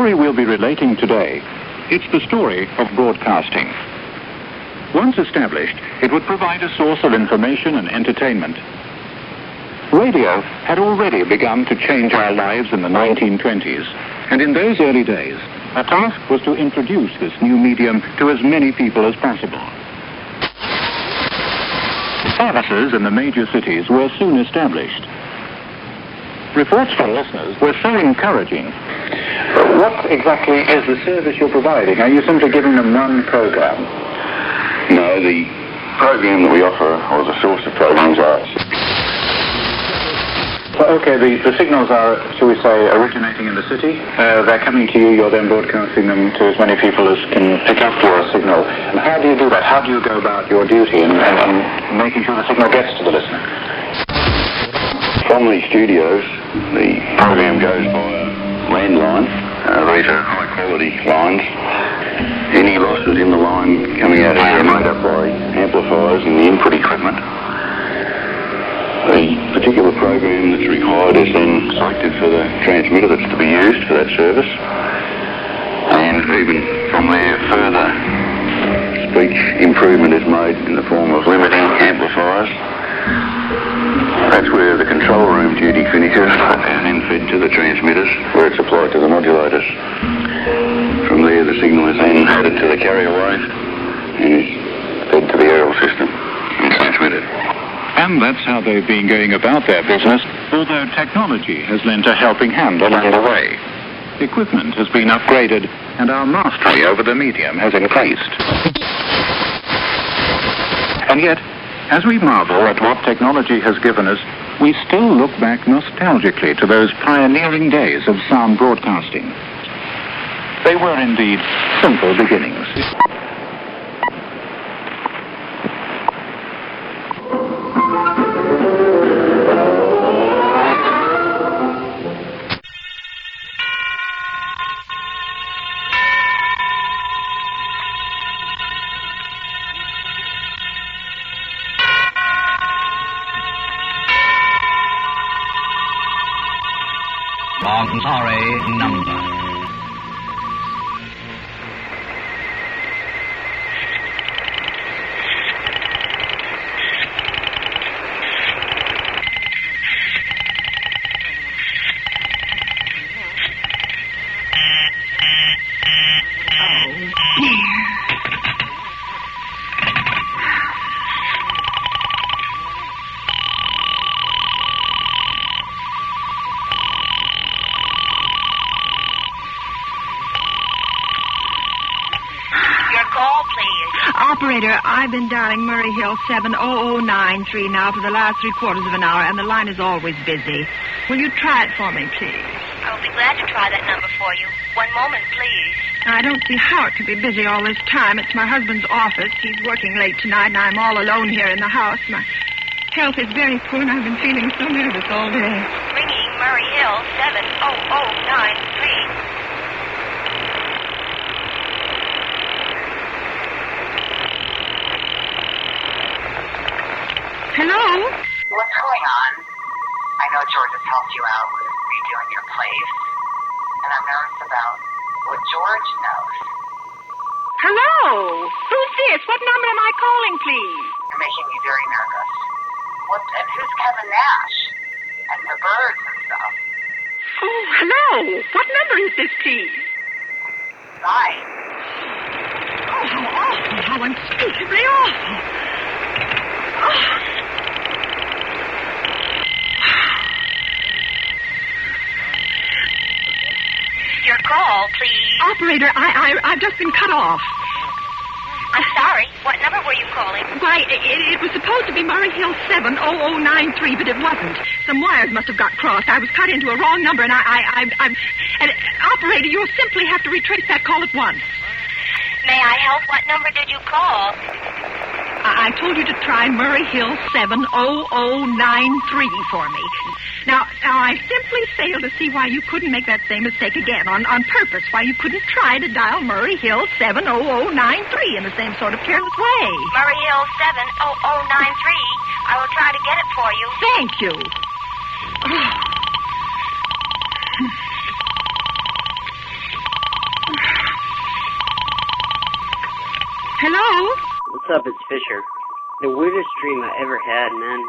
story we'll be relating today, it's the story of broadcasting. Once established, it would provide a source of information and entertainment. Radio had already begun to change our lives in the 1920s, and in those early days, our task was to introduce this new medium to as many people as possible. Services in the major cities were soon established. Reports from listeners were so encouraging. What exactly is the service you're providing? Are you simply giving them one program? No, the program that we offer, or the source of programs are... Okay, the signals are, shall we say, originating in the city. They're coming to you, you're then broadcasting them to as many people as can pick up your signal. And how do you do that? How do you go about your duty in making sure the signal gets to the listener? From the studios, the program goes via landline. These are high-quality lines. Any losses in the line coming out here are made up by amplifiers and the input equipment. The particular program that's required is then selected for the transmitter that's to be used for that service. And even from there, further speech improvement is made in the form of limiting amplifiers. That's where the control room duty finishes and then fed to the transmitters, where it's applied to the modulators. From there, the signal is then added to the carrier wave and is fed to the aerial system and transmitted. And that's how they've been going about their business, although technology has lent a helping hand along the way. Equipment has been upgraded, and our mastery over the medium has increased. And yet, as we marvel at what technology has given us, we still look back nostalgically to those pioneering days of sound broadcasting. They were indeed simple beginnings. Sorry number. Operator, I've been dialing Murray Hill 70093 now for the last 3/4 of an hour, and the line is always busy. Will you try it for me, please? I'll be glad to try that number for you. One moment, please. I don't see how it could be busy all this time. It's my husband's office. He's working late tonight, and I'm all alone here in the house. My health is very poor, and I've been feeling so nervous all day. Ringing Murray Hill 70093. Hello? What's going on? I know George has helped you out with redoing your place, and I'm nervous about what George knows. Hello? Who's this? What number am I calling, please? You're making me very nervous. And who's Kevin Nash? And the birds and stuff. Oh, hello. What number is this, please? 9. Oh, how awful. How unspeakably awful. Oh. Your call, please. Operator, I've just been cut off. I'm sorry. What number were you calling? Why, it was supposed to be Murray Hill 70093, but it wasn't. Some wires must have got crossed. I was cut into a wrong number, and and operator, you'll simply have to retrace that call at once. May I help? What number did you call? I told you to try Murray Hill 70093 for me. Now, I simply fail to see why you couldn't make that same mistake again on purpose. Why you couldn't try to dial Murray Hill 70093 in the same sort of careless way. Murray Hill 70093. I will try to get it for you. Thank you. Hello? What's up? It's Fisher. The weirdest dream I ever had, man,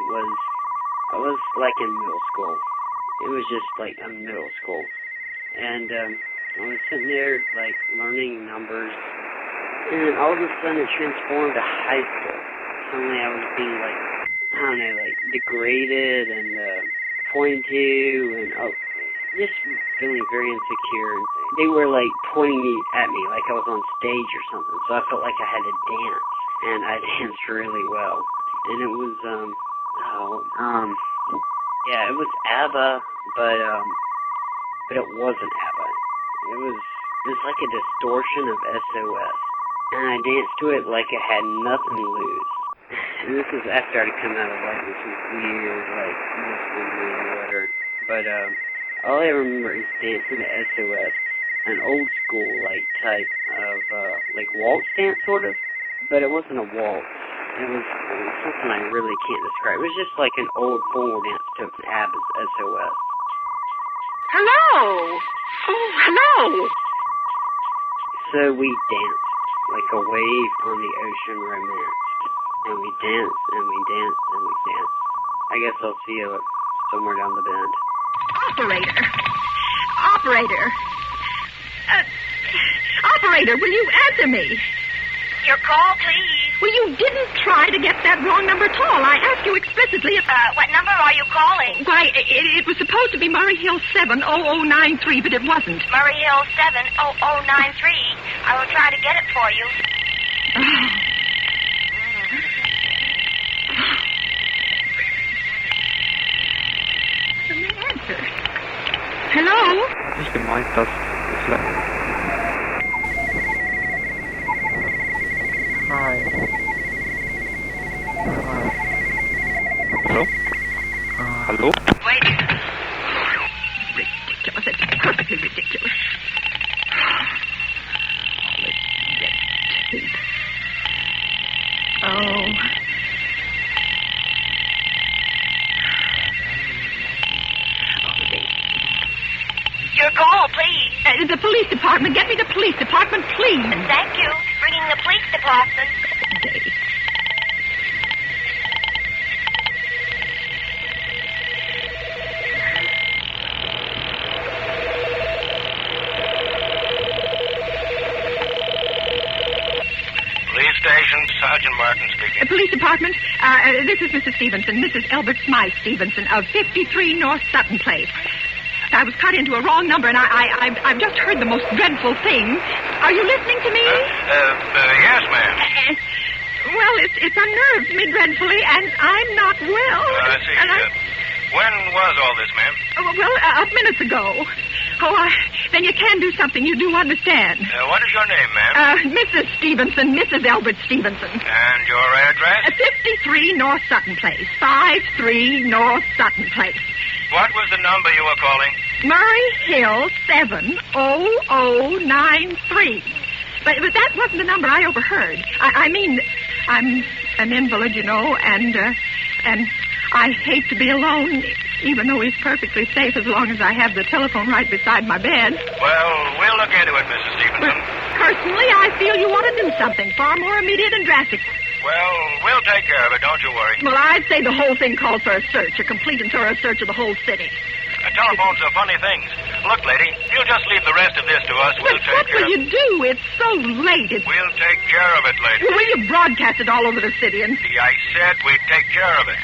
I was like in middle school. It was just like a middle school. And I was sitting there like learning numbers, and all of a sudden it transformed to high school. Suddenly I was being like, I don't know, like degraded and pointed to, and just feeling very insecure. They were like pointing at me like I was on stage or something, so I felt like I had to dance, and I danced really well. And it was, yeah, it was ABBA, but it wasn't ABBA. It was like a distortion of SOS, and I danced to it like I had nothing to lose. And this was after I'd come out of like this weird, like Muslim ring or whatever. But all I remember is dancing to SOS, an old school like type of like waltz dance sort of, but it wasn't a waltz. It was something I really can't describe. It was just like an old forward dance to ABBA's SOS. Hello? Oh, hello. So we danced like a wave on the ocean romanced. And we danced, and we danced, and we danced. I guess I'll see you somewhere down the bend. Operator. Operator, will you answer me? Your call, please. Well, you didn't try to get that wrong number at all. I asked you explicitly if... What number are you calling? Why, it was supposed to be Murray Hill 70093, but it wasn't. Murray Hill 70093. I will try to get it for you. Answer. Hello? Nicht gemeint, dass es Hi. Hello? Hello? Wait. Ridiculous. It's perfectly ridiculous. Oh. Your call, please. The police department. Get me the police department, please. Thank you. Bringing the police department. Okay. Police station, Sergeant Martin speaking. Police department. This is Mrs. Stevenson. Mrs. Elbert Smythe Stevenson of 53 North Sutton Place. I was cut into a wrong number, and I've just heard the most dreadful thing. Are you listening to me? Yes, ma'am. Well, it's unnerved me dreadfully, and I'm not well. I see. And When was all this, ma'am? Well, minutes ago. Oh, then you can do something. You do understand. What is your name, ma'am? Mrs. Stevenson, Mrs. Elbert Stevenson. And your address? 53 North Sutton Place. 53 North Sutton Place. What was the number you were calling? Murray Hill 70093. But that wasn't the number I overheard. I mean, I'm an invalid, you know, and I hate to be alone, even though he's perfectly safe as long as I have the telephone right beside my bed. Well, we'll look into it, Mrs. Stevenson. But personally, I feel you want to do something far more immediate and drastic. Well, we'll take care of it, don't you worry. Well, I'd say the whole thing calls for a search, a complete and thorough search of the whole city. Telephones are funny things. Look, lady, you just leave the rest of this to us. We'll But take what care will of you do? It's so late. We'll take care of it, lady. Will you broadcast it all over the city and... See, I said we'd take care of it.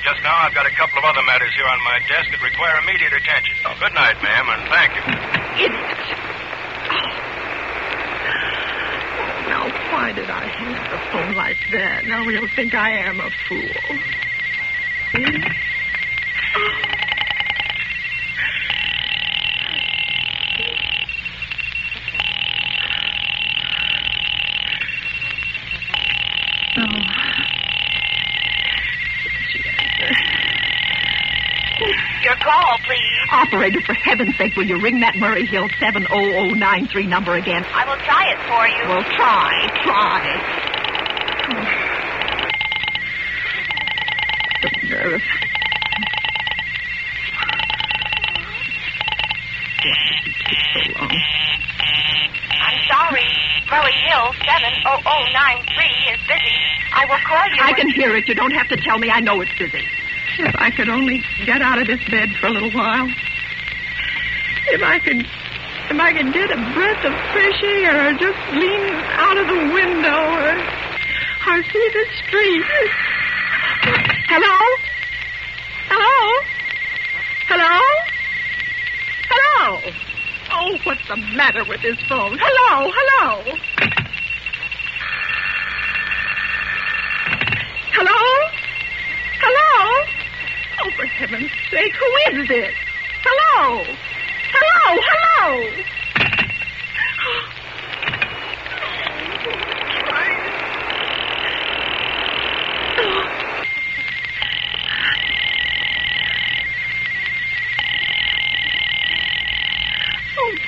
Just now I've got a couple of other matters here on my desk that require immediate attention. Good night, ma'am, and thank you. Idiot. Now, why did I hang up the phone like that? Now he'll think I am a fool. Your call, please. Operator, for heaven's sake, will you ring that Murray Hill 70093 number again? I will try it for you. Well, try. So nervous. Why did it take so long? I'm sorry. Murray Hill Hill 70093 is busy. I will call you. I can hear it. You don't have to tell me. I know it's busy. If I could only get out of this bed for a little while. If I could get a breath of fresh air, or just lean out of the window, or see the street. Hello? Hello? Hello? Hello? Oh, what's the matter with this phone? Hello? Hello? Hello? Hello? Oh, for heaven's sake, who is this? Hello? Hello? Hello?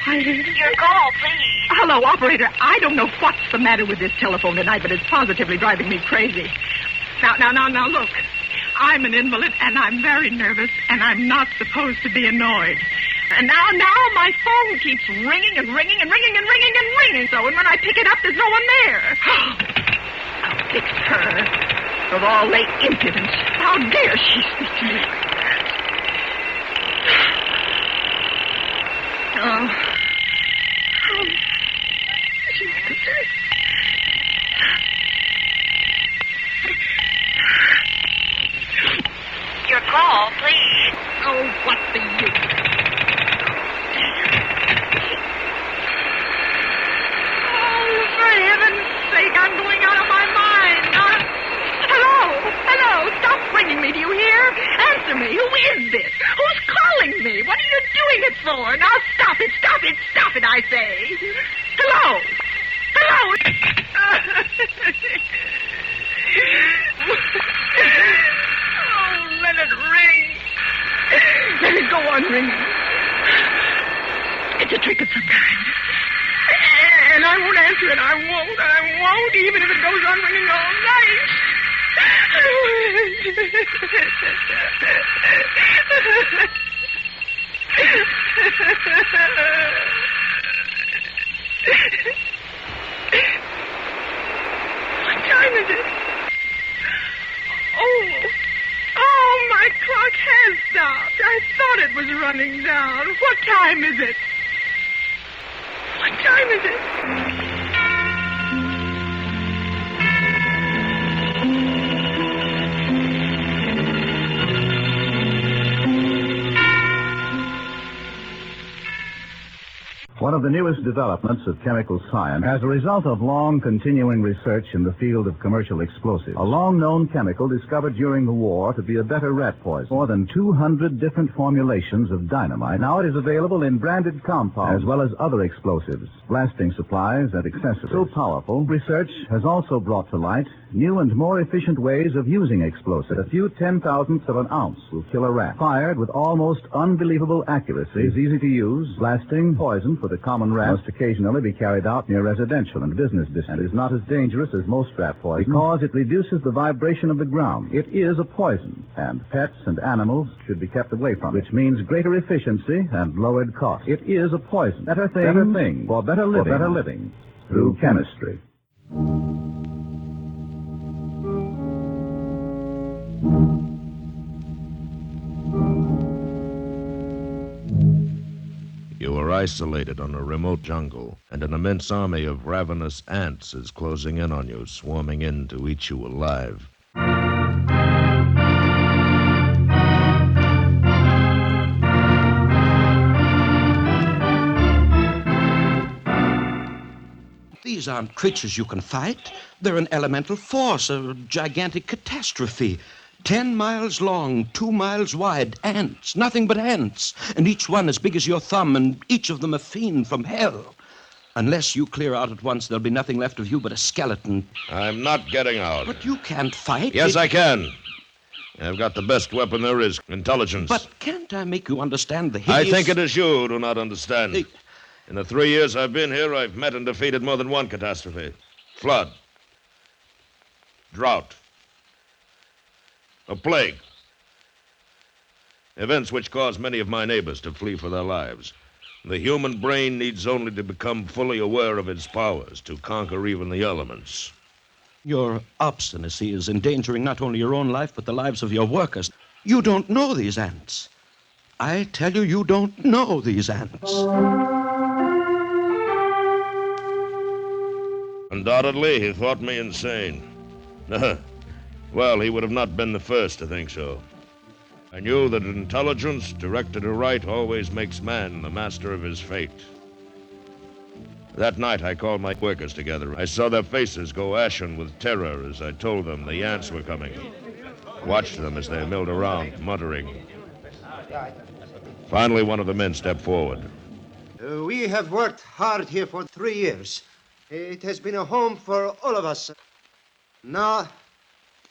Your call, please. Hello, operator. I don't know what's the matter with this telephone tonight, but it's positively driving me crazy. Now, look. I'm an invalid, and I'm very nervous, and I'm not supposed to be annoyed. And now my phone keeps ringing and ringing and ringing and ringing and ringing. So, and when I pick it up, there's no one there. I'll fix her. Of all late impudence. How dare she speak to me like that? Oh. Your call, please. Oh, what's the use? Oh, for heaven's sake, I'm going out of my mind. Hello, stop ringing me, do you hear? Answer me, who is this? Who's calling me? What are you doing it for? Now stop it, I say. Hello? Oh, let it ring. Let it go on ringing. It's a trick of some kind. And I won't answer it. I won't, even if it goes on ringing all night. What time is it? Oh, my clock has stopped. I thought it was running down. What time is it? What time is it? One of the newest developments of chemical science, as a result of long continuing research in the field of commercial explosives, a long-known chemical discovered during the war to be a better rat poison. More than 200 different formulations of dynamite. Now it is available in branded compounds, as well as other explosives, blasting supplies, and accessories. So powerful, research has also brought to light new and more efficient ways of using explosives. A few 10,000ths of an ounce will kill a rat. Fired with almost unbelievable accuracy, is easy to use, blasting poison for the common rat must occasionally be carried out near residential and business districts, and is not as dangerous as most rat poison because it reduces the vibration of the ground. It is a poison, and pets and animals should be kept away from it, which means greater efficiency and lowered cost. It is a poison. Better thing for better living through chemistry. You are isolated on a remote jungle, and an immense army of ravenous ants is closing in on you, swarming in to eat you alive. These aren't creatures you can fight. They're an elemental force, a gigantic catastrophe. 10 miles long, 2 miles wide, ants, nothing but ants, and each one as big as your thumb, and each of them a fiend from hell. Unless you clear out at once, there'll be nothing left of you but a skeleton. I'm not getting out. But you can't fight. Yes, I can. I've got the best weapon there is, intelligence. But can't I make you understand the hideous... I think it is you who do not understand. In the 3 years I've been here, I've met and defeated more than one catastrophe. Flood. Drought. A plague. Events which caused many of my neighbors to flee for their lives. The human brain needs only to become fully aware of its powers to conquer even the elements. Your obstinacy is endangering not only your own life, but the lives of your workers. You don't know these ants. I tell you, you don't know these ants. Undoubtedly, he thought me insane. Well, he would have not been the first to think so. I knew that intelligence, directed aright, always makes man the master of his fate. That night, I called my workers together. I saw their faces go ashen with terror as I told them the ants were coming. Watched them as they milled around, muttering. Finally, one of the men stepped forward. We have worked hard here for 3 years. It has been a home for all of us. Now,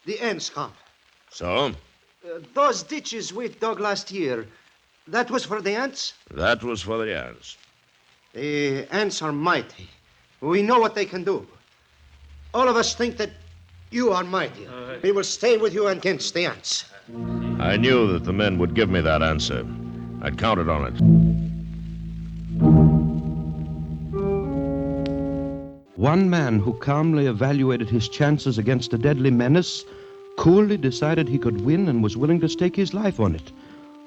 the ants come. So? Those ditches we dug last year, that was for the ants? That was for the ants. The ants are mighty. We know what they can do. All of us think that you are mighty. We will stay with you against the ants. I knew that the men would give me that answer. I'd counted on it. One man who calmly evaluated his chances against a deadly menace coolly decided he could win and was willing to stake his life on it,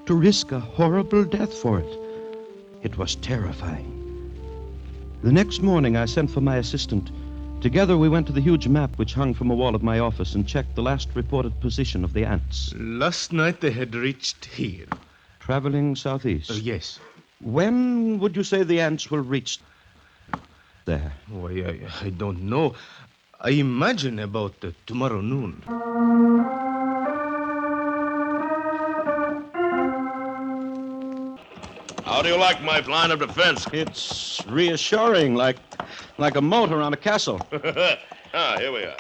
to risk a horrible death for it. It was terrifying. The next morning, I sent for my assistant. Together, we went to the huge map which hung from a wall of my office and checked the last reported position of the ants. Last night they had reached here. Traveling southeast? Yes. When would you say the ants will reach there? Why, I don't know. I imagine about tomorrow noon. How do you like my line of defense? It's reassuring, like a moat around a castle. Here we are.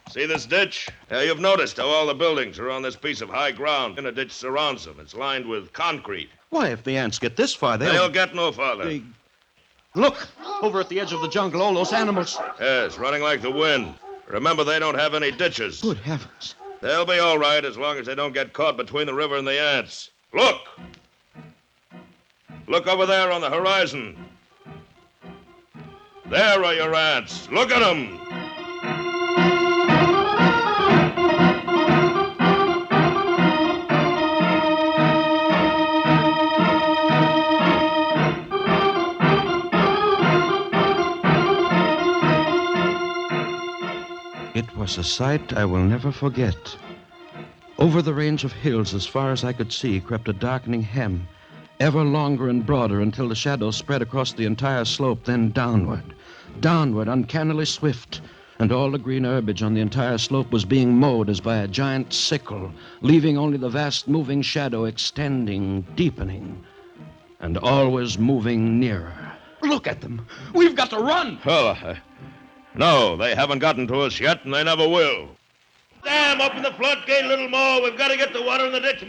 See this ditch? You've noticed how all the buildings are on this piece of high ground, and a ditch surrounds them. It's lined with concrete. Why, if the ants get this far, They'll get no farther. Look, over at the edge of the jungle, all those animals. Yes, running like the wind. Remember, they don't have any ditches. Good heavens. They'll be all right as long as they don't get caught between the river and the ants. Look! Look over there on the horizon. There are your ants. Look at them. It was a sight I will never forget. Over the range of hills, as far as I could see, crept a darkening hem, ever longer and broader until the shadows spread across the entire slope, then downward, uncannily swift, and all the green herbage on the entire slope was being mowed as by a giant sickle, leaving only the vast moving shadow extending, deepening, and always moving nearer. Look at them! We've got to run! No, they haven't gotten to us yet, and they never will. Damn, open the floodgate a little more. We've got to get the water in the ditch.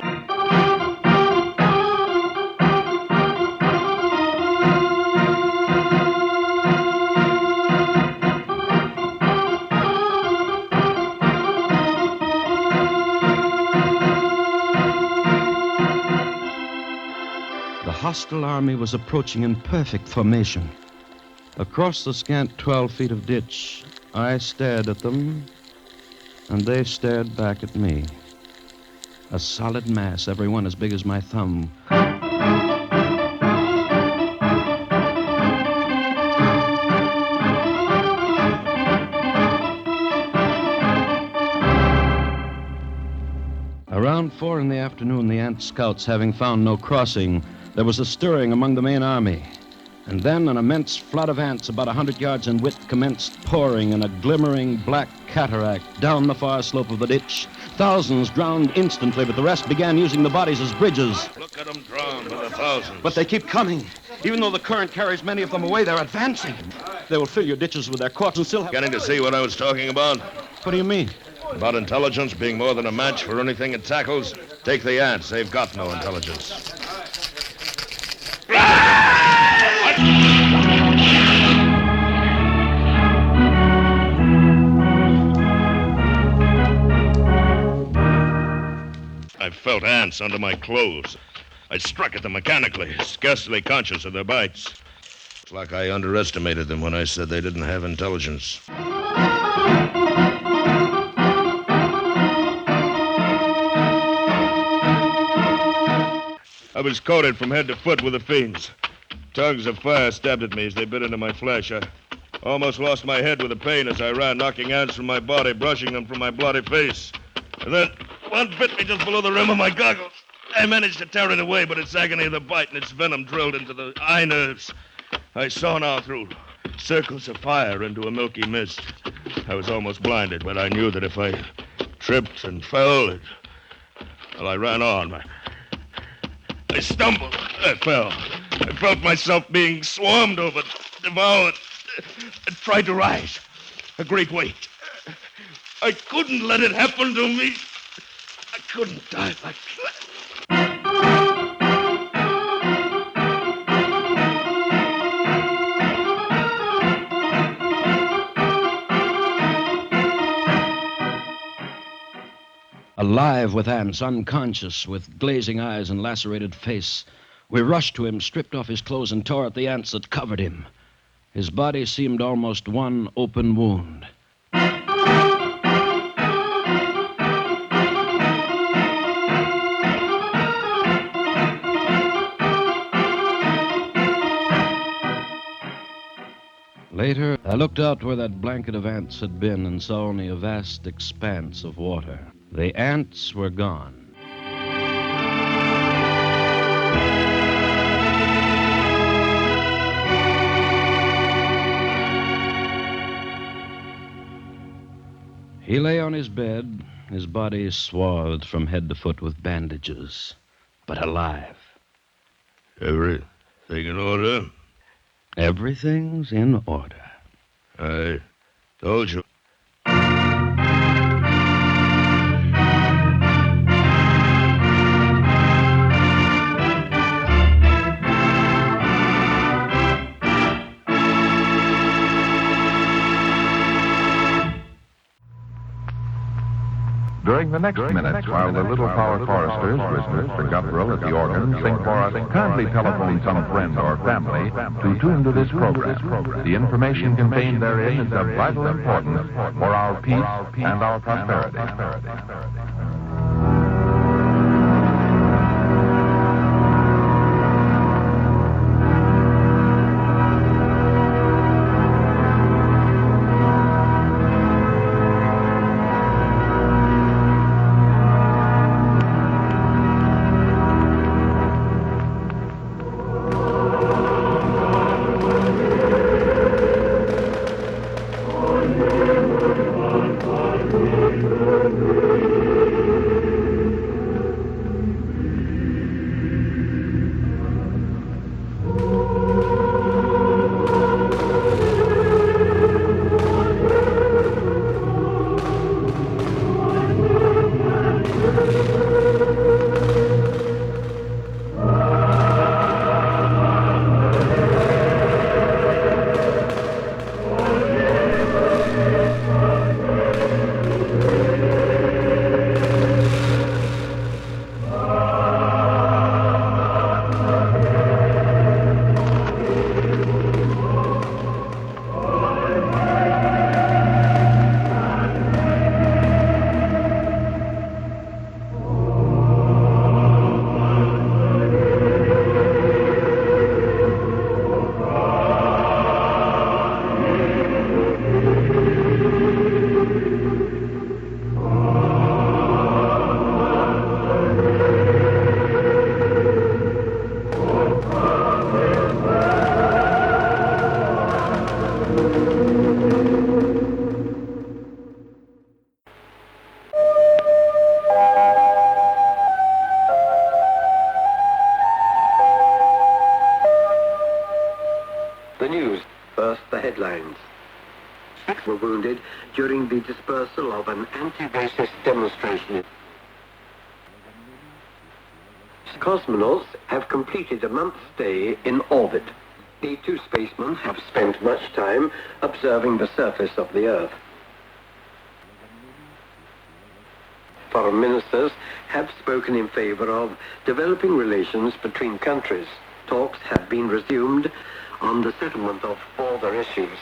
The hostile army was approaching in perfect formation. Across the scant 12 feet of ditch, I stared at them, and they stared back at me. A solid mass, every one as big as my thumb. Around 4 p.m, the ant scouts having found no crossing, there was a stirring among the main army. And then an immense flood of ants about 100 yards in width commenced pouring in a glimmering black cataract down the far slope of the ditch. Thousands drowned instantly, but the rest began using the bodies as bridges. Look at them drown by the thousands. But they keep coming. Even though the current carries many of them away, they're advancing. They will fill your ditches with their corpses and still have... Getting to see what I was talking about? What do you mean? About intelligence being more than a match for anything it tackles. Take the ants. They've got no intelligence. I felt ants under my clothes. I struck at them mechanically, scarcely conscious of their bites. It's like I underestimated them when I said they didn't have intelligence. I was coated from head to foot with the fiends. Tongues of fire stabbed at me as they bit into my flesh. I almost lost my head with the pain as I ran, knocking ants from my body, brushing them from my bloody face. And then one bit me just below the rim of my goggles. I managed to tear it away, but its agony of the bite and its venom drilled into the eye nerves. I saw now through circles of fire into a milky mist. I was almost blinded, but I knew that if I tripped and fell, well, I ran on. I stumbled. I fell. I felt myself being swarmed over, devoured. I tried to rise. A great weight. I couldn't let it happen to me. I couldn't die like that. Alive with ants, unconscious, with glazing eyes and lacerated face, we rushed to him, stripped off his clothes, and tore at the ants that covered him. His body seemed almost one open wound. Later, I looked out where that blanket of ants had been and saw only a vast expanse of water. The ants were gone. He lay on his bed, his body swathed from head to foot with bandages, but alive. Everything in order? Everything's in order. I told you. During the next minutes, while the Little Power Choristers, with Mr. Guttrell at the organ, sing for us, kindly telephone some friend or family to tune to this program. The information contained therein is of vital importance for our peace and our prosperity. headlines. 6 were wounded during the dispersal of an anti-racist demonstration. Cosmonauts have completed a month's stay in orbit. The 2 spacemen have spent much time observing the surface of the Earth. Foreign ministers have spoken spoken in favor of developing relations between countries. Talks have been resumed on the settlement of border issues.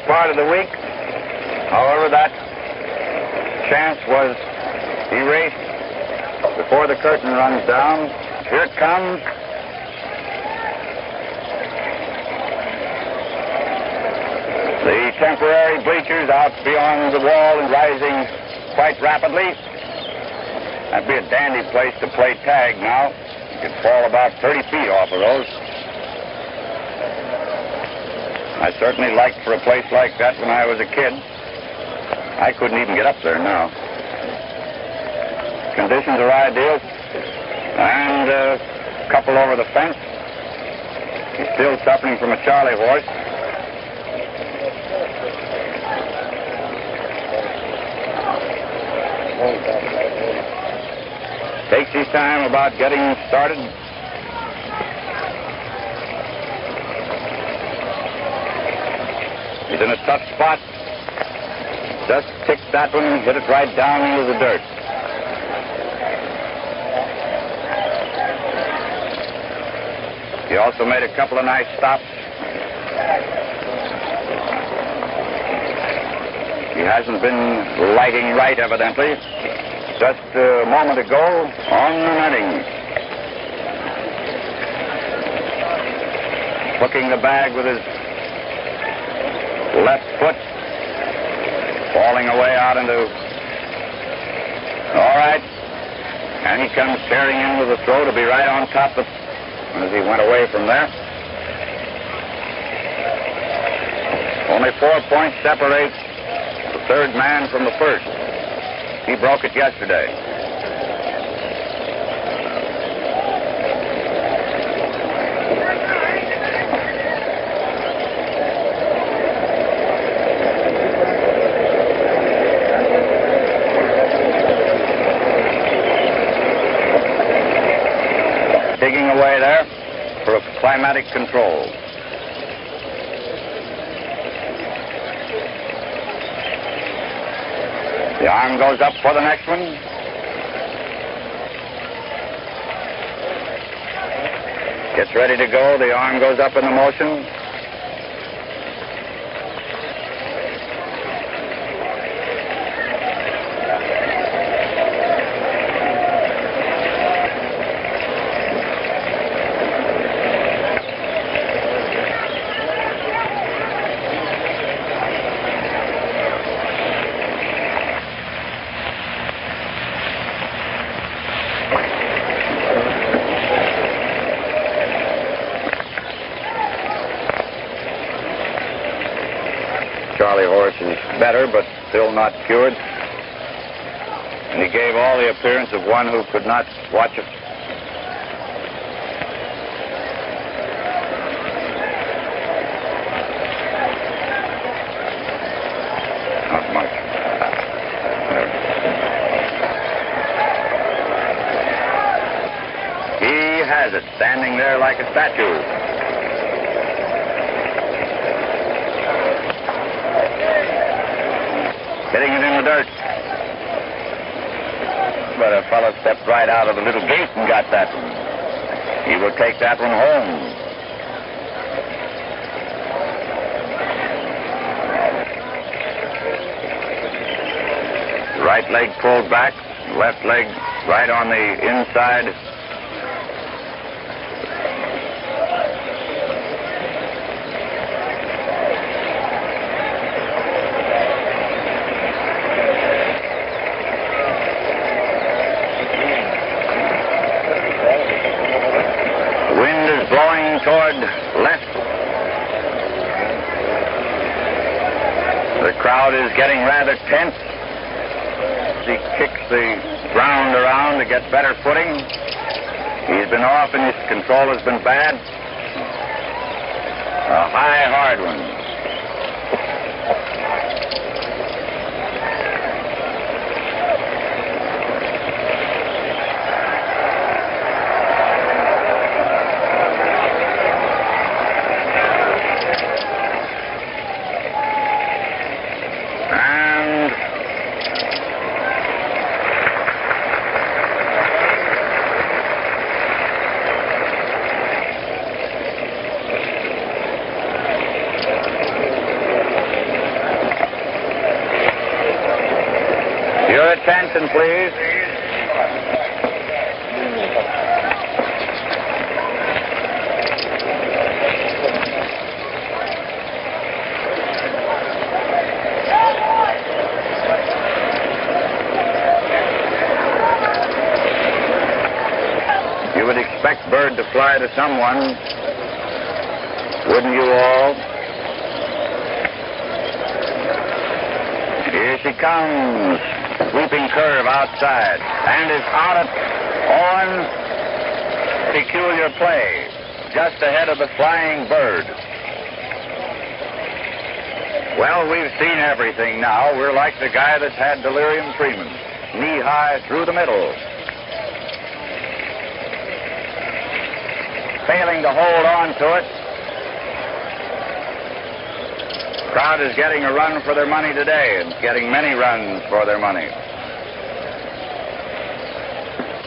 Part of the week, however, that chance was erased before the curtain runs down. Here it comes. The temporary bleachers out beyond the wall and rising quite rapidly. That'd be a dandy place to play tag now. You could fall about 30 feet off of those. I certainly liked for a place like that when I was a kid. I couldn't even get up there now. Conditions are ideal. And a couple over the fence. He's still suffering from a Charlie horse. Takes his time about getting started. He's in a tough spot. Just kicked that one and hit it right down into the dirt. He also made a couple of nice stops. He hasn't been lighting right, evidently. Just a moment ago, on the netting. Hooking the bag with his left foot, falling away out into... All right. And he comes tearing in with a throw to be right on top of... as he went away from there. Only 4 points separate the third man from the first. He broke it yesterday. Digging away there for a climatic control. The arm goes up for the next one. Gets ready to go. The arm goes up in the motion. Charlie horse is better, but still not cured. And he gave all the appearance of one who could not watch it. Not much. He has it, standing there like a statue. Hitting it in the dirt. But a fellow stepped right out of the little gate and got that one. He will take that one home. Right leg pulled back, left leg right on the inside. Toward left. The crowd is getting rather tense. he kicks the ground around to get better footing. He's been off and his control has been bad. A high, hard one. Attention, please. You would expect bird to fly to someone, wouldn't you all? Here she comes. Sweeping curve outside, and is out on peculiar play, just ahead of the flying bird. Well, we've seen everything now. We're like the guy that's had delirium tremens, knee-high through the middle. Failing to hold on to it. Crowd is getting a run for their money today, and getting many runs for their money.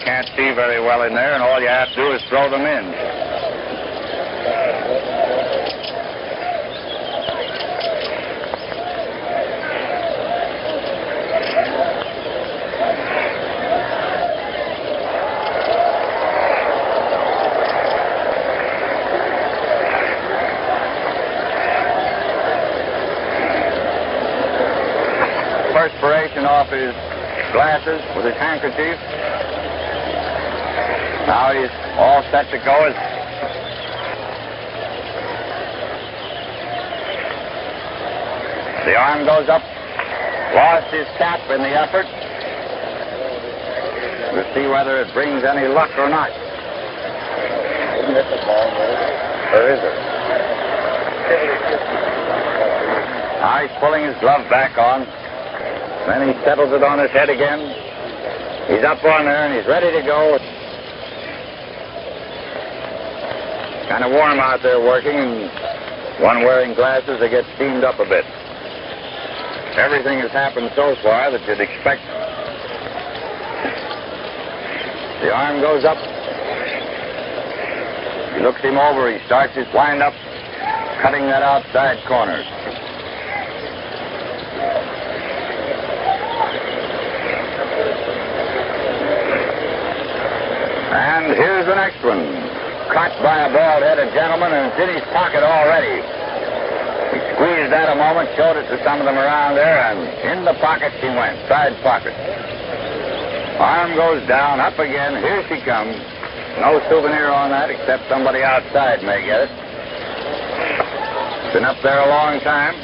Can't see very well in there, and all you have to do is throw them in. Perspiration off his glasses with his handkerchief. Now he's all set to go. The arm goes up. Lost his cap in the effort. We'll see whether it brings any luck or not. Isn't it the ball, or is it? Now he's pulling his glove back on. Then he settles it on his head again. He's up on there and he's ready to go. Kind of warm out there working, and one wearing glasses, they get steamed up a bit. Everything has happened so far that you'd expect. The arm goes up. He looks him over. He starts his wind-up, cutting that outside corner. And here's the next one. Caught by a bald-headed gentleman, and it's in his pocket already. He squeezed that a moment, showed it to some of them around there, and in the pocket she went, side pocket. Arm goes down, up again. Here she comes. No souvenir on that, except somebody outside may get it. Been up there a long time.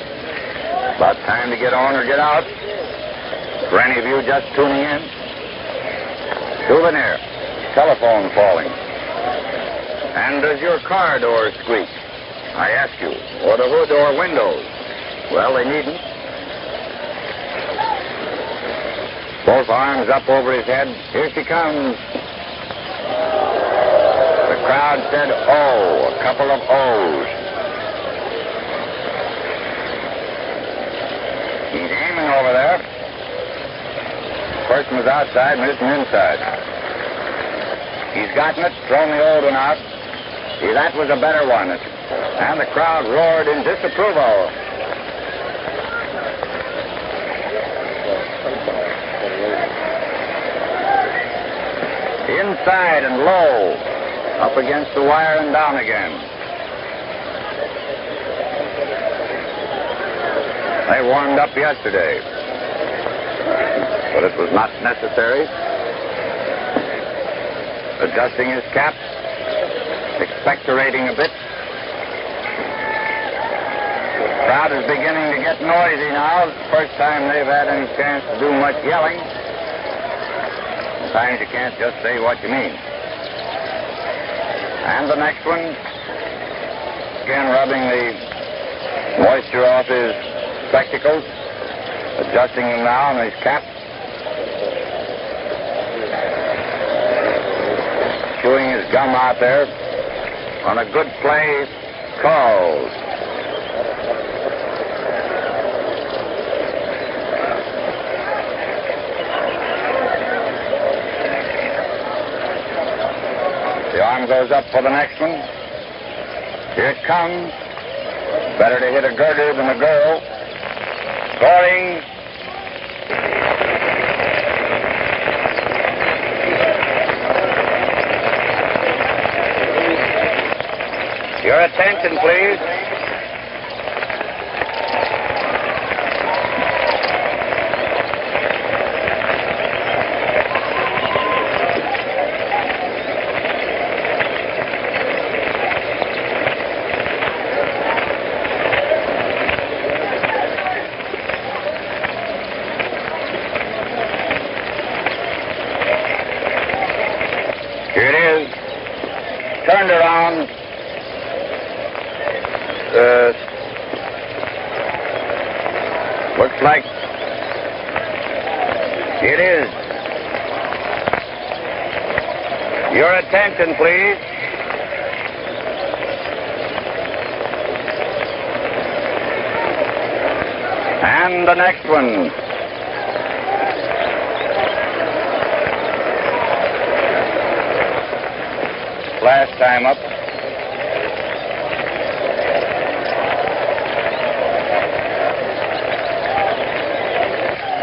About time to get on or get out. For any of you just tuning in. Souvenir. Telephone falling. And does your car door squeak? I ask you. Or the hood or windows? Well, they needn't. Both arms up over his head. Here she comes. The crowd said, oh, a couple of O's. He's aiming over there. First one was outside and this one inside. He's gotten it, thrown the old one out. See, that was a better one. And the crowd roared in disapproval. Inside and low. Up against the wire and down again. They warmed up yesterday. But it was not necessary. Adjusting his cap, expectorating a bit. The crowd is beginning to get noisy now. It's the first time they've had any chance to do much yelling. Sometimes you can't just say what you mean. And the next one, again rubbing the moisture off his spectacles, adjusting them now on his cap. Chewing his gum out there on a good play call. The arm goes up for the next one. Here it comes. Better to hit a girder than a girl. Scoring. Your attention, please. Here it is. Turned around. Looks like it is. Your attention, please. And the next one. Last time up.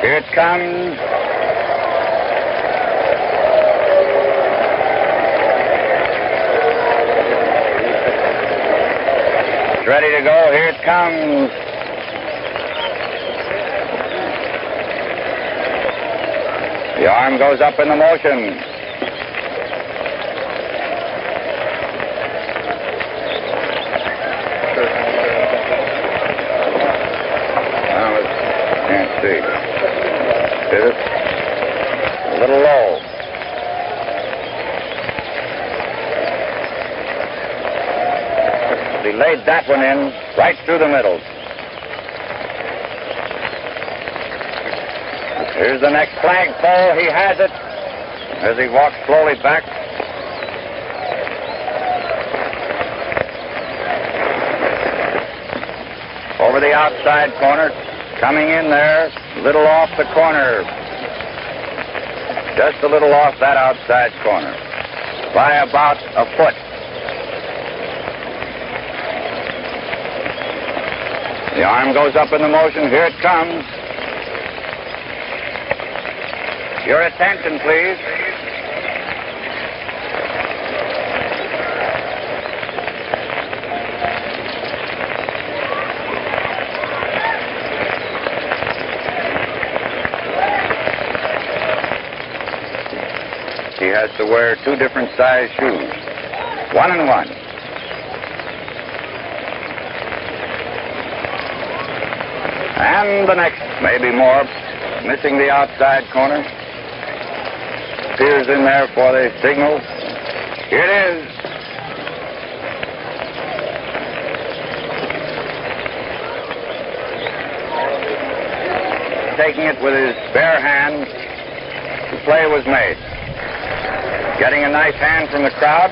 Here it comes. It's ready to go. Here it comes. The arm goes up in the motion. Can't see. Is it? A little low. He laid that one in right through the middle. Here's the next flagpole. He has it as he walks slowly back. Over the outside corner. Coming in there, little off the corner. Just a little off that outside corner. By about a foot. The arm goes up in the motion. Here it comes. Your attention, please. He has to wear two different size shoes. 1 and 1. And the next, maybe more, missing the outside corner. Appears in there for the signal. Here it is. Taking it with his bare hand, the play was made. Getting a nice hand from the crowd.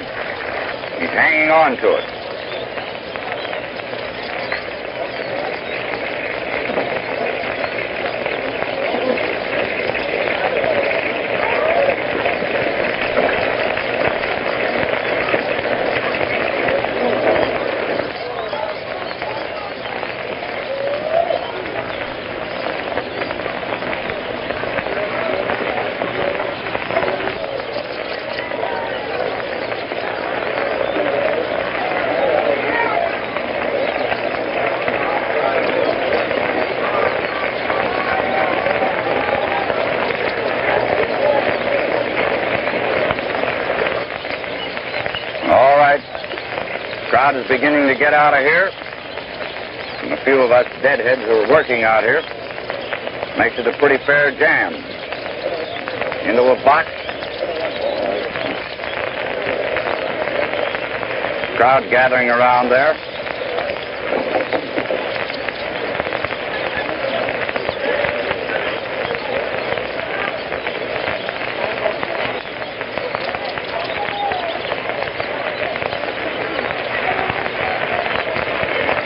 He's hanging on to it. Crowd is beginning to get out of here. And a few of us deadheads who are working out here makes it a pretty fair jam. Into a box, crowd gathering around there.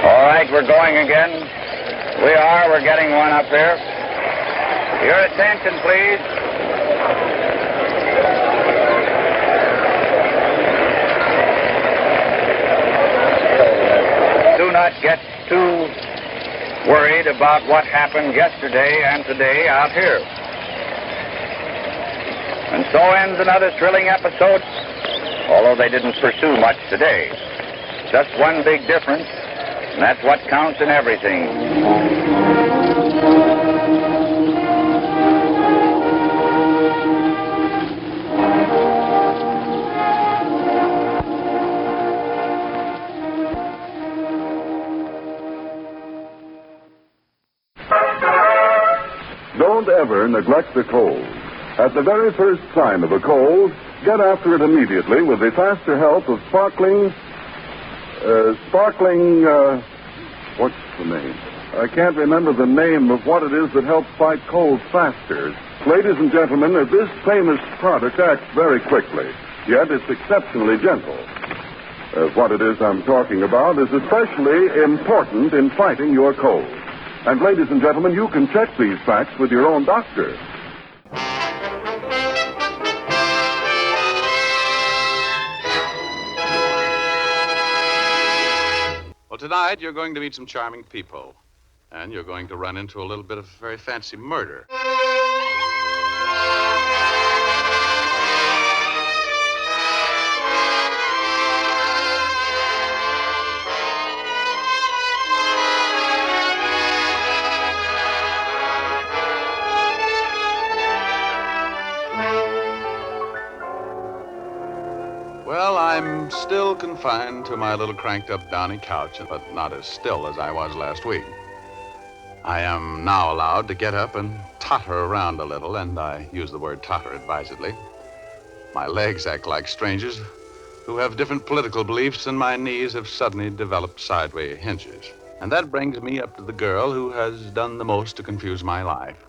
All right, we're going again. We're getting one up here. Your attention, please. Do not get too worried about what happened yesterday and today out here. And so ends another thrilling episode, although they didn't pursue much today. Just one big difference, and that's what counts in everything. Don't ever neglect the cold. At the very first sign of a cold, get after it immediately with the faster help of sparkling, what's the name? I can't remember the name of what it is that helps fight colds faster. Ladies and gentlemen, this famous product acts very quickly, yet it's exceptionally gentle. What it is I'm talking about is especially important in fighting your cold. And ladies and gentlemen, you can check these facts with your own doctor. Well, tonight you're going to meet some charming people. And you're going to run into a little bit of very fancy murder. Well, I'm still confined to my little cranked-up downy couch, but not as still as I was last week. I am now allowed to get up and totter around a little, and I use the word totter advisedly. My legs act like strangers who have different political beliefs, and my knees have suddenly developed sideways hinges. And that brings me up to the girl who has done the most to confuse my life,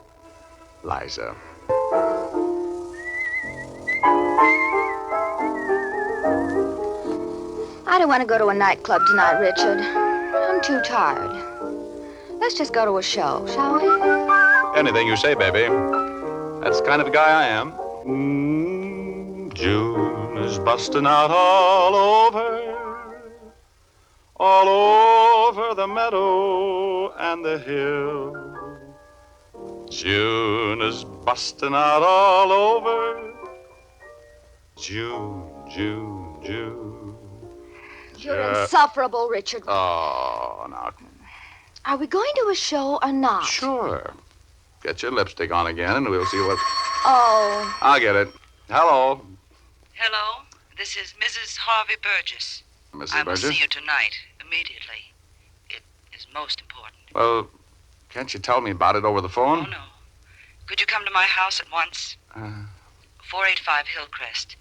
Liza. I don't want to go to a nightclub tonight, Richard. I'm too tired. Let's just go to a show, shall we? Anything you say, baby. That's the kind of guy I am. June is busting out all over the meadow and the hill. June is busting out all over. June. You're insufferable, Richard. Oh, now. Are we going to a show or not? Sure. Get your lipstick on again, and we'll see what... Oh. I'll get it. Hello. Hello. This is Mrs. Harvey Burgess. Mrs. I Burgess? will see you tonight, immediately. It is most important. Well, can't you tell me about it over the phone? Oh, no. Could you come to my house at once? 485 Hillcrest.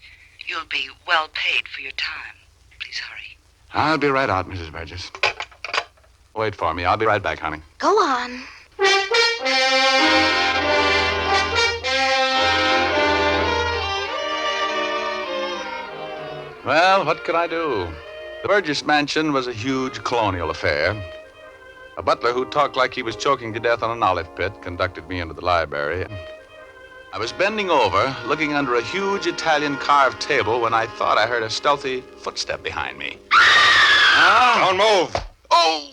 You'll be well paid for your time. Please hurry. I'll be right out, Mrs. Burgess. Wait for me. I'll be right back, honey. Go on. Well, what could I do? The Burgess mansion was a huge colonial affair. A butler who talked like he was choking to death on an olive pit conducted me into the library. I was bending over, looking under a huge Italian carved table when I thought I heard a stealthy footstep behind me. Don't move. Oh!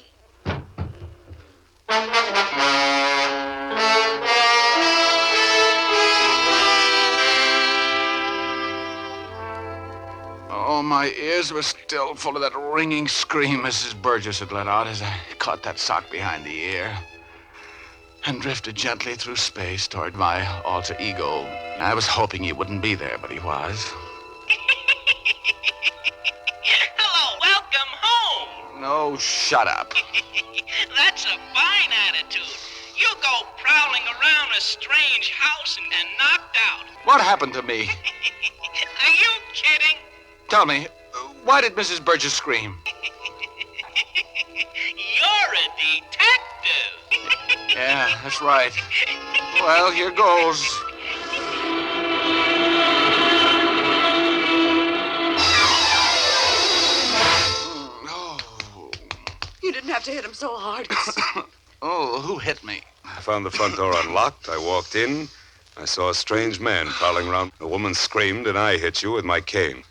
Oh, my ears were still full of that ringing scream Mrs. Burgess had let out as I caught that sock behind the ear and drifted gently through space toward my alter ego. I was hoping he wouldn't be there, but he was. Hello, welcome home. No, shut up. That's a fine attitude. You go prowling around a strange house and knocked out. What happened to me? Are you kidding? Tell me, Why did Mrs. Burgess scream? You're a detective. Yeah, that's right. Well, here goes. You didn't have to hit him so hard. Oh, who hit me? I found the front door unlocked. I walked in. I saw a strange man prowling around. A woman screamed, and I hit you with my cane.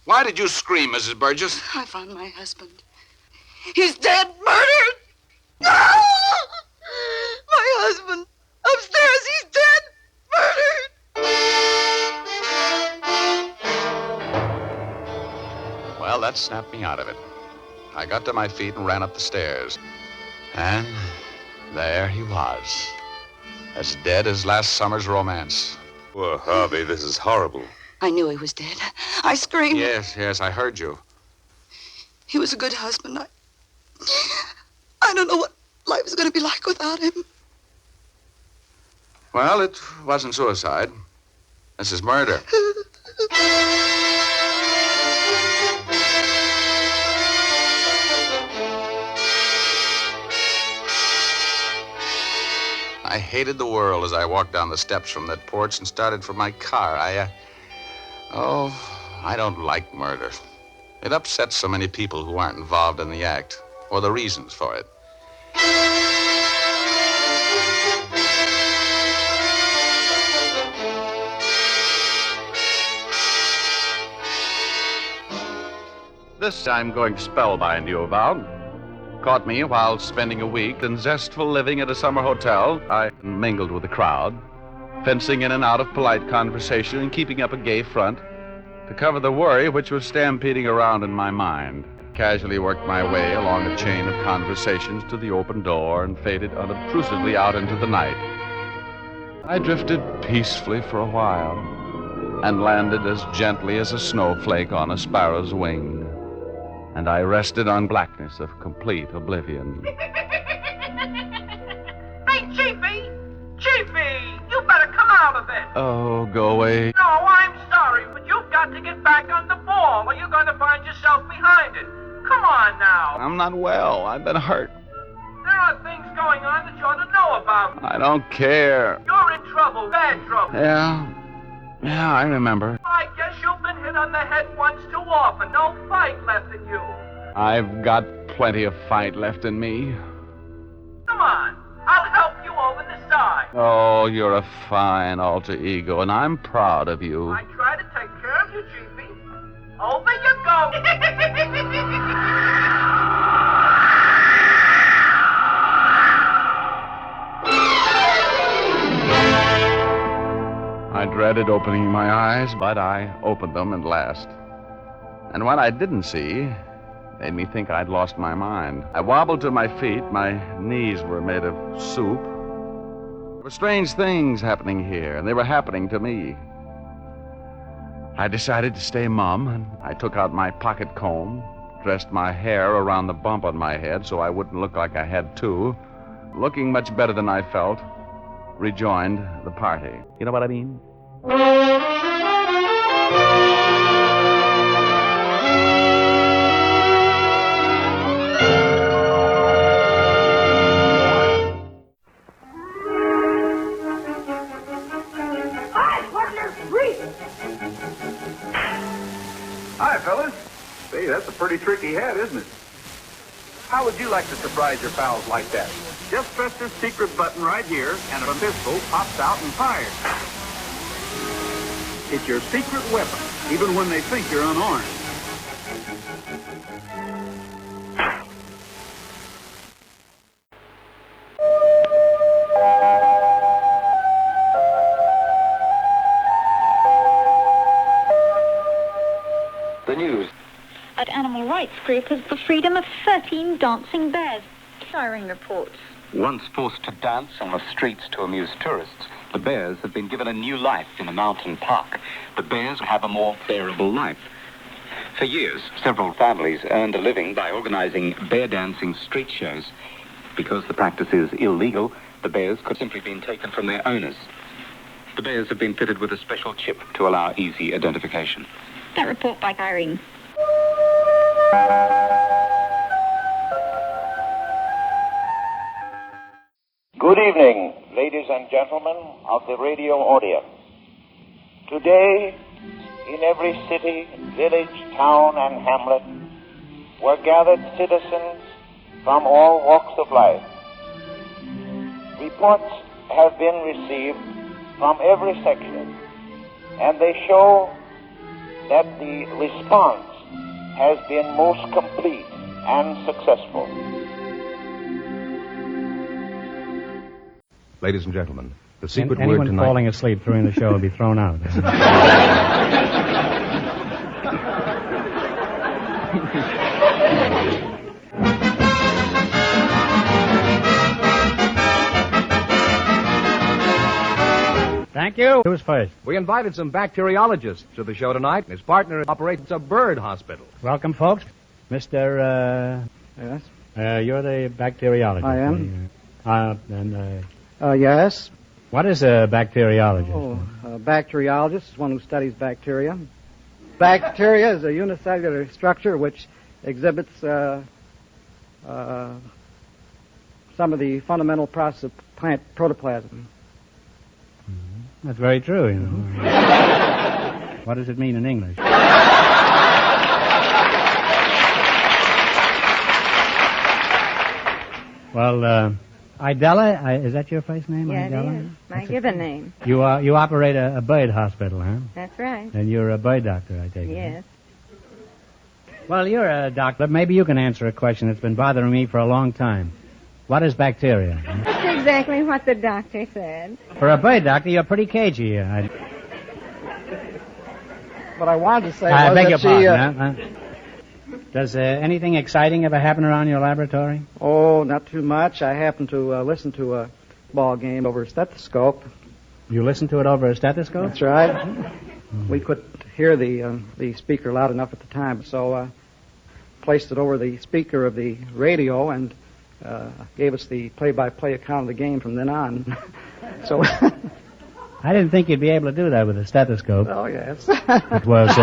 Why did you scream, Mrs. Burgess? I found my husband. He's dead, murdered! No! My husband! Upstairs, he's dead! Murdered! Well, that snapped me out of it. I got to my feet and ran up the stairs. And there he was. As dead as last summer's romance. Poor Harvey, this is horrible. I knew he was dead. I screamed. Yes, I heard you. He was a good husband. I don't know what life is going to be like without him. Well, it wasn't suicide. This is murder. I hated the world as I walked down the steps from that porch and started for my car. I don't like murder. It upsets so many people who aren't involved in the act, or the reasons for it. This I'm going spellbind you about. Caught me while spending a week in zestful living at a summer hotel. I mingled with the crowd, fencing in and out of polite conversation and keeping up a gay front to cover the worry which was stampeding around in my mind. Casually worked my way along a chain of conversations to the open door and faded unobtrusively out into the night. I drifted peacefully for a while and landed as gently as a snowflake on a sparrow's wing. And I rested on blackness of complete oblivion. Hey, Chiefy! Chiefy! You better come out of it! Oh, go away. No, I'm sorry, but you've got to get back on the ball or you're going to find yourself behind it. Come on now. I'm not well. I've been hurt. There are things going on that you ought to know about. I don't care. You're in trouble, bad trouble. Yeah, I remember. I guess you've been hit on the head once too often. No fight left in you. I've got plenty of fight left in me. Come on. I'll help you over the side. Oh, you're a fine alter ego, and I'm proud of you. I try to take care of you, Chiefy. Over you go. I dreaded opening my eyes, but I opened them at last. And what I didn't see made me think I'd lost my mind. I wobbled to my feet. My knees were made of soup. There were strange things happening here, and they were happening to me. I decided to stay mum, and I took out my pocket comb, dressed my hair around the bump on my head so I wouldn't look like I had two. Looking much better than I felt, rejoined the party. You know what I mean? Hi, fellas. Say, that's a pretty tricky head, isn't it? How would you like to surprise your pals like that? Just press this secret button right here, and a pistol pops out and fires. It's your secret weapon, even when they think you're unarmed. The news. An animal rights group has the freedom of 13 dancing bears. Siren reports. Once forced to dance on the streets to amuse tourists, the bears have been given a new life in a mountain park. The bears have a more bearable life. For years, several families earned a living by organizing bear dancing street shows. Because the practice is illegal, the bears could simply be taken from their owners. The bears have been fitted with a special chip to allow easy identification. That report by Irene. Good evening, ladies and gentlemen of the radio audience. Today, in every city, village, town, and hamlet, were gathered citizens from all walks of life. Reports have been received from every section, and they show that the response has been most complete and successful. Ladies and gentlemen, the secret word anyone tonight... falling asleep during the show will be thrown out. Thank you. Who's first? We invited some bacteriologists to the show tonight. His partner operates a bird hospital. Welcome, folks. Mr. Yes? You're the bacteriologist. I am. Yes. What is a bacteriologist? Oh, a bacteriologist is one who studies bacteria. Bacteria is a unicellular structure which exhibits some of the fundamental process of plant protoplasm. That's very true, you know. What does it mean in English? Well, Idella, is that your first name? Yeah, Idella? it is. My given name. You operate a bird hospital, huh? That's right. And you're a bird doctor, I take it. Yes. Well, you're a doctor. Maybe you can answer a question that's been bothering me for a long time. What is bacteria? That's exactly what the doctor said. For a bird doctor, you're pretty cagey. What I wanted to say I was beg that your she... pardon. Does anything exciting ever happen around your laboratory? Oh, not too much. I happened to listen to a ball game over a stethoscope. You listen to it over a stethoscope? That's right. We couldn't hear the speaker loud enough at the time, so placed it over the speaker of the radio and gave us the play-by-play account of the game from then on. So I didn't think you'd be able to do that with a stethoscope. Oh, yes. It was...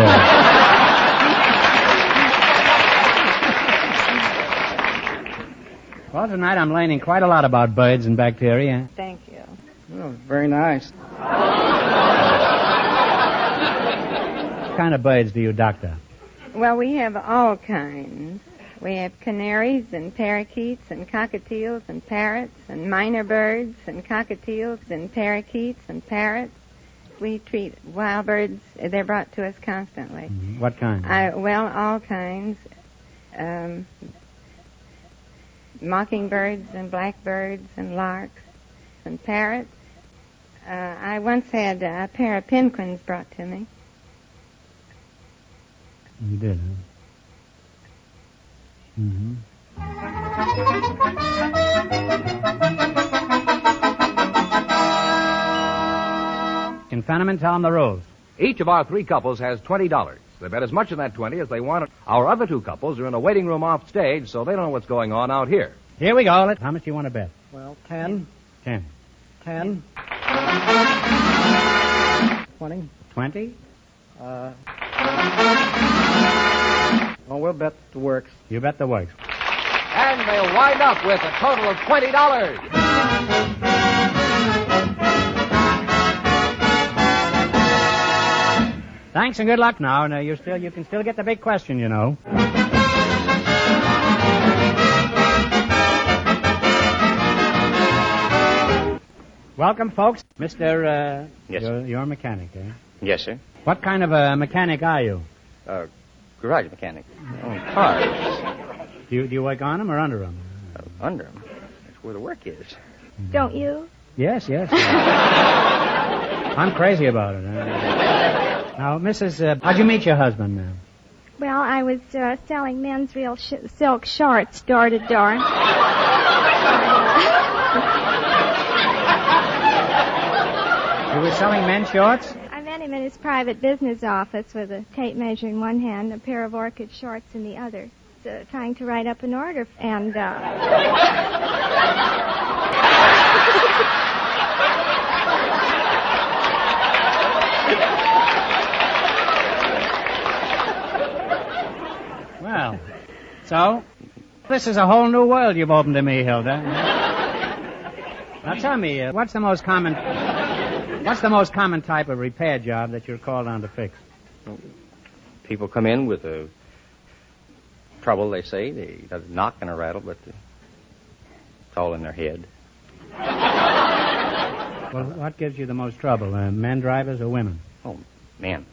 Well, tonight I'm learning quite a lot about birds and bacteria. Thank you. Oh, very nice. What kind of birds do you doctor? Well, we have all kinds. We have canaries and parakeets and cockatiels and parrots and minor birds and cockatiels and parakeets and parrots. We treat wild birds. They're brought to us constantly. What kind? Well, all kinds. Mockingbirds and blackbirds and larks and parrots. I once had a pair of penguins brought to me. You did, huh? Mm-hmm. Can Fenneman tell them the rules? Each of our three couples has $20. They bet as much of that 20 as they want. Our other two couples are in a waiting room off stage, so they don't know what's going on out here. Here we go. How much do you want to bet? Well, 10. 10. 10. 20. 20? Well, we'll bet the works. You bet the works. And they'll wind up with a total of $20. Thanks and good luck now. Now you can still get the big question, you know. Welcome, folks. Mr. Yes, you're a mechanic, eh? Yes, sir. What kind of a mechanic are you? Garage mechanic. On cars. Do you work on them or under them? Under them. That's where the work is. Don't you? Yes. I'm crazy about it. Now, Mrs. How'd you meet your husband, ma'am? Well, I was selling men's real silk shorts door to door. You were selling men's shorts? I met him in his private business office with a tape measure in one hand, a pair of orchid shorts in the other, trying to write up an order, and... Well, so, this is a whole new world you've opened to me, Hilda. Now tell me, what's the most common type of repair job that you're called on to fix? People come in with a trouble, they say. They got a knock and a rattle, but it's all in their head. Well, what gives you the most trouble, men drivers or women? Oh, men.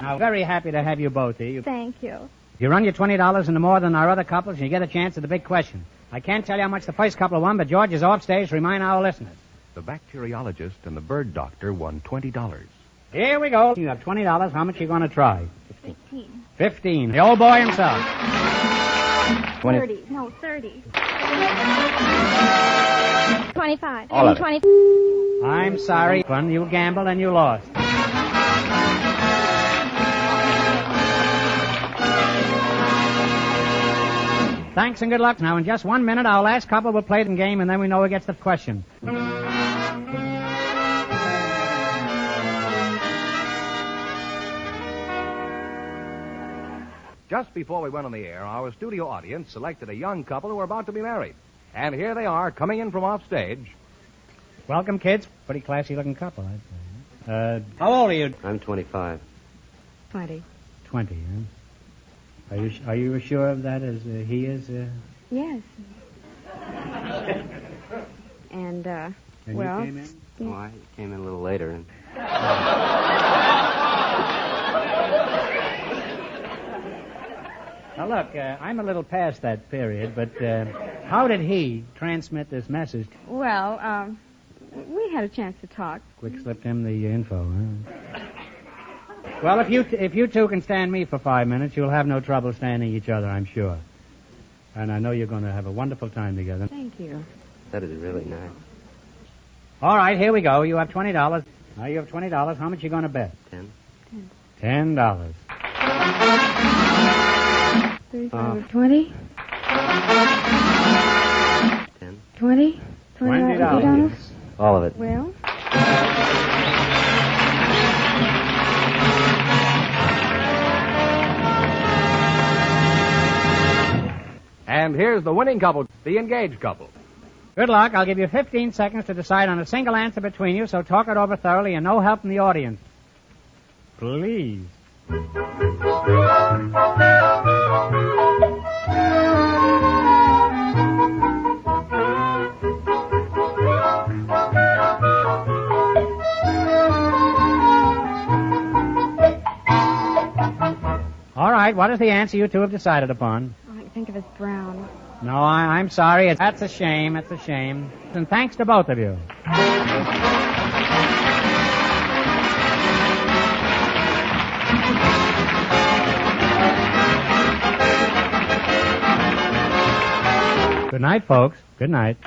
Now, very happy to have you both here. Thank you. You run your $20 into more than our other couples, and you get a chance at the big question. I can't tell you how much the first couple won, but George is off stage to remind our listeners. The bacteriologist and the bird doctor won $20. Here we go. You have $20. How much are you going to try? 15. 15. The old boy himself. 30. No, 30. 25. All of it. 20. I'm sorry, fun. You gambled and you lost. Thanks and good luck. Now, in just 1 minute, our last couple will play the game, and then we know who gets the question. Just before we went on the air, our studio audience selected a young couple who were about to be married. And here they are, coming in from off stage. Welcome, kids. Pretty classy-looking couple, I'd say. How old are you? I'm 25. 20. 20, huh? Are you sure of that as he is? Yes. And, And well... you came in? Oh, I came in a little later. And... Now, look, I'm a little past that period, but how did he transmit this message? Well, we had a chance to talk. Quick slipped him the info, huh? Well, if you two can stand me for 5 minutes, you'll have no trouble standing each other, I'm sure. And I know you're going to have a wonderful time together. Thank you. That is really nice. All right, here we go. You have $20. Now you have $20. How much are you going to bet? 10. $10. 35 20. 10. 20. $20. All of it. Well... And here's the winning couple, the engaged couple. Good luck. I'll give you 15 seconds to decide on a single answer between you, so talk it over thoroughly and no help from the audience. Please. All right, what is the answer you two have decided upon? I think of as brown. No, I'm sorry. That's a shame. It's a shame. And thanks to both of you. Good night, folks. Good night.